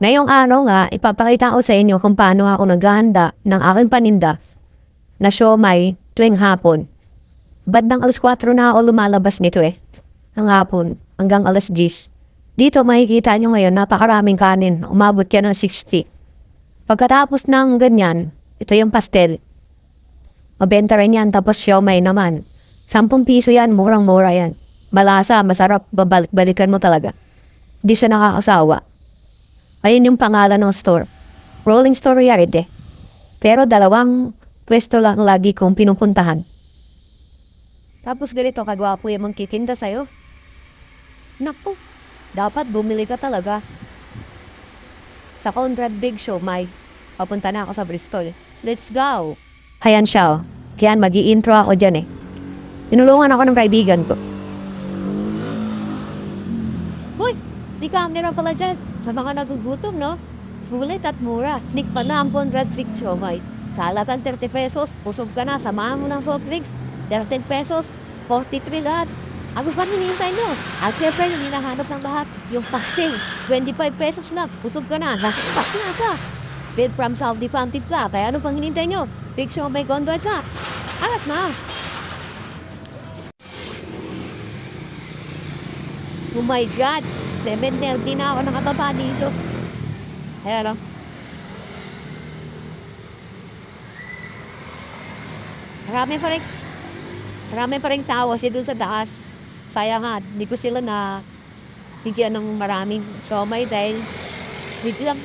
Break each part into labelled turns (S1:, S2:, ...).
S1: Ngayong araw nga, ipapakita ko sa inyo kung paano ako naghahanda ng aking paninda na siomai tuwing hapon. Bandang alas 4 na ako lumalabas nito ng hapon hanggang alas 10. Dito makikita nyo ngayon napakaraming kanin, umabot yan ng 60. Pagkatapos ng ganyan, ito yung pastel. Mabenta rin yan, tapos siomai naman. 10 piso yan, murang-mura yan. Malasa, masarap, babalik-balikan mo talaga. Hindi siya nakakasawa. Ayun yung pangalan ng store. Rolling Store Yarite. Pero dalawang pwesto lang lagi kong pinupuntahan. Tapos ganito kagwapo yung magkikinda sa'yo. Naku, dapat bumili ka talaga. Sa Conrad Big Show, papunta na ako sa Bristol. Let's go! Ayan siya. Kaya mag-i-intro ako dyan. Tinulungan ako ng kaibigan ko. Hoy! Di camera pala dyan. Sa mga nagugutom, no? Sulit at mura. Nikpa na ang Conrad Big Siomai. Salatan 30 pesos. Pusog ka na. Samahan mo ng soft drinks. 13 pesos. 43 lahat. Ano pa hinihintay nyo? At syempre, yung hinahanap ng lahat, yung pastel. 25 pesos lang. Pusog ka na. Pastel na ka. Bid from Saudi Fountain ka. Kaya ano pang hinihintay nyo? Big Siomai Conrad ka. Alat na. Oh my God! 7:30 na ako nakababa dito. Ayan o. Marami pa rin tao kasi dun sa taas. Sayang nga, hindi ko sila na bigyan ng maraming siomai dahil biglang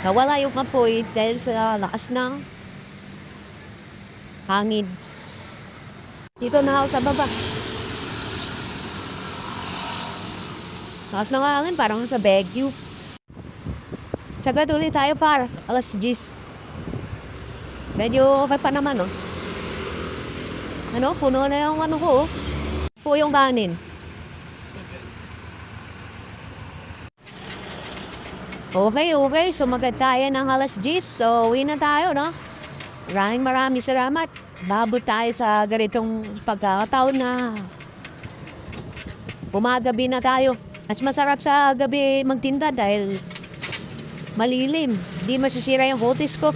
S1: nawala yung apoy dahil sa lakas ng hangin. Dito na ako sa baba. Taas na nga hangin, parang sa Baguio. Sagad ulit tayo par, alas 10. Medyo okay pa naman, oh. Ano, puno na yung ano ko, oh. Po yung kanin. Okay. Sumagad tayo ng alas 10. So, uwi na tayo, no? Maraming salamat. Babot tayo sa ganitong pagkakataon na bumagabi na tayo. Mas masarap sa gabi magtinda dahil malilim. Di masisira yung kutis ko.